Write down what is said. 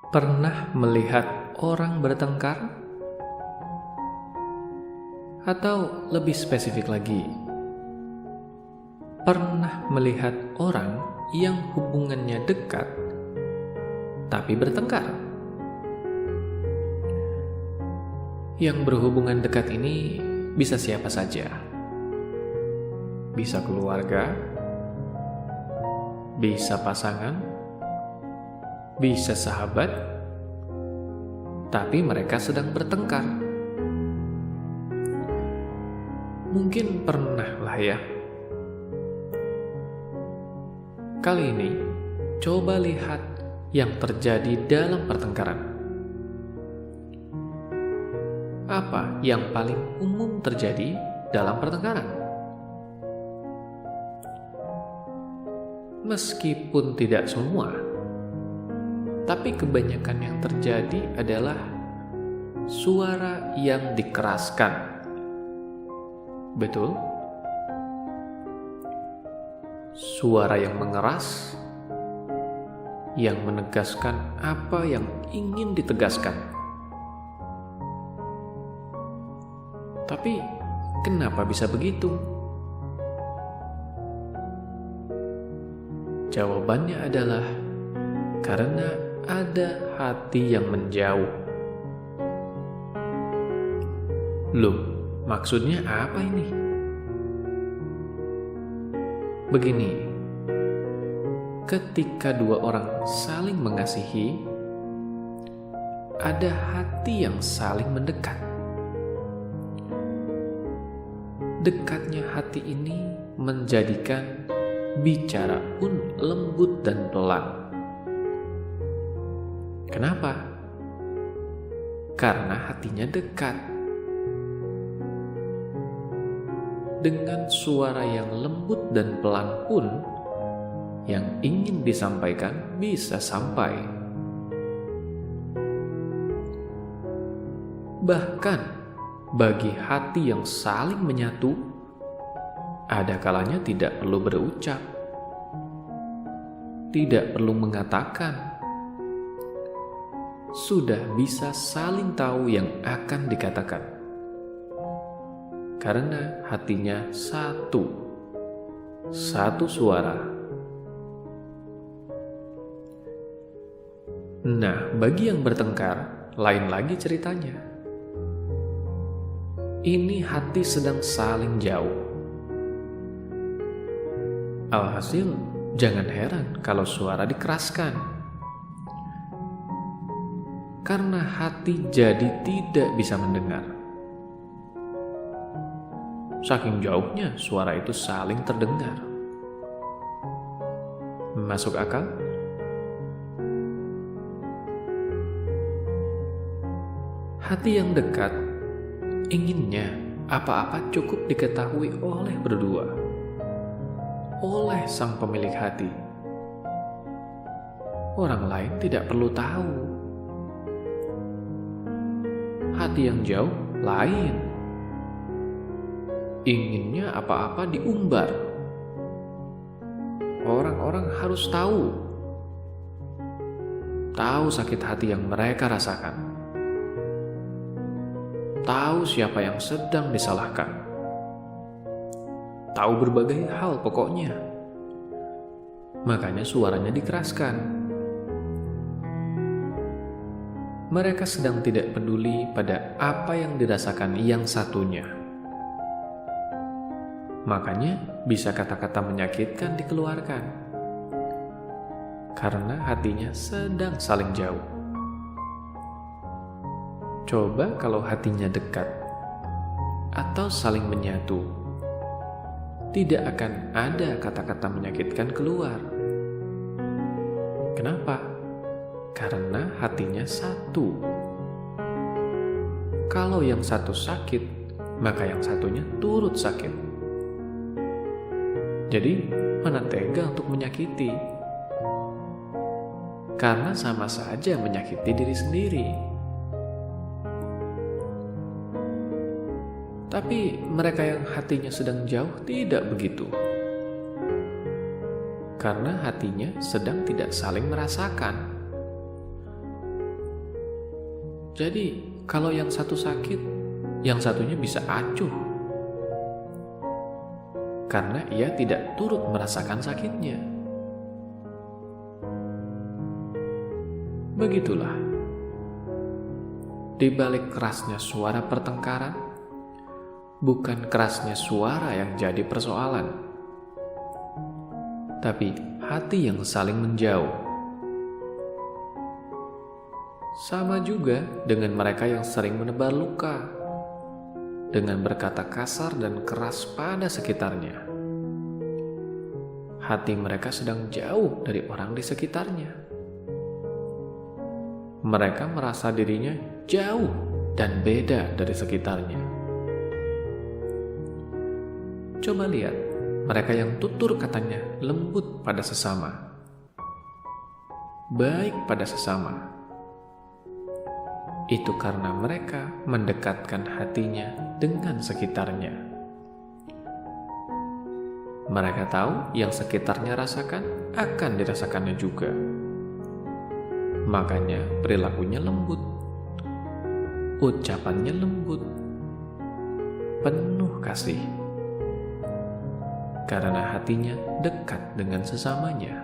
Pernah melihat orang bertengkar? Atau lebih spesifik lagi, pernah melihat orang yang hubungannya dekat tapi bertengkar? Yang berhubungan dekat ini bisa siapa saja. Bisa keluarga, bisa pasangan, bisa sahabat, tapi mereka sedang bertengkar. Mungkin pernah lah ya. Kali ini, coba lihat yang terjadi dalam pertengkaran. Apa yang paling umum terjadi dalam pertengkaran? Meskipun tidak semua, tapi kebanyakan yang terjadi adalah suara yang dikeraskan. Betul? Suara yang mengeras, yang menegaskan apa yang ingin ditegaskan. Tapi, kenapa bisa begitu? Jawabannya adalah karena ada hati yang menjauh. Loh, maksudnya apa ini? Begini, ketika dua orang saling mengasihi, ada hati yang saling mendekat. Dekatnya hati ini menjadikan bicara pun lembut dan pelan. Kenapa? Karena hatinya dekat. Dengan suara yang lembut dan pelan pun, yang ingin disampaikan bisa sampai. Bahkan, bagi hati yang saling menyatu, ada kalanya tidak perlu berucap, tidak perlu mengatakan, sudah bisa saling tahu yang akan dikatakan. Karena hatinya satu suara. Nah, bagi yang bertengkar, lain lagi ceritanya. Ini hati sedang saling jauh. Alhasil, jangan heran kalau suara dikeraskan. Karena hati jadi tidak bisa mendengar. Saking jauhnya suara itu saling terdengar. Masuk akal? Hati yang dekat inginnya apa-apa cukup diketahui oleh berdua, oleh sang pemilik hati. Orang lain tidak perlu tahu. Hati yang jauh lain. Inginnya apa-apa diumbar. Orang-orang harus tahu. Tahu sakit hati yang mereka rasakan. Tahu siapa yang sedang disalahkan. Tahu berbagai hal pokoknya. Makanya suaranya dikeraskan. Mereka sedang tidak peduli pada apa yang dirasakan yang satunya. Makanya bisa kata-kata menyakitkan dikeluarkan. Karena hatinya sedang saling jauh. Coba kalau hatinya dekat atau saling menyatu, tidak akan ada kata-kata menyakitkan keluar. Kenapa? Karena hatinya satu. Kalau yang satu sakit, maka yang satunya turut sakit. Jadi, mana tega untuk menyakiti? Karena sama saja menyakiti diri sendiri. Tapi mereka yang hatinya sedang jauh tidak begitu. Karena hatinya sedang tidak saling merasakan. Jadi, kalau yang satu sakit, yang satunya bisa acuh karena ia tidak turut merasakan sakitnya. Begitulah, di balik kerasnya suara pertengkaran, bukan kerasnya suara yang jadi persoalan, tapi hati yang saling menjauh. Sama juga dengan mereka yang sering menebar luka dengan berkata kasar dan keras pada sekitarnya. Hati mereka sedang jauh dari orang di sekitarnya. Mereka merasa dirinya jauh dan beda dari sekitarnya. Coba lihat mereka yang tutur katanya lembut pada sesama, baik pada sesama. Itu karena mereka mendekatkan hatinya dengan sekitarnya. Mereka tahu yang sekitarnya rasakan akan dirasakannya juga. Makanya perilakunya lembut, ucapannya lembut, penuh kasih. Karena hatinya dekat dengan sesamanya.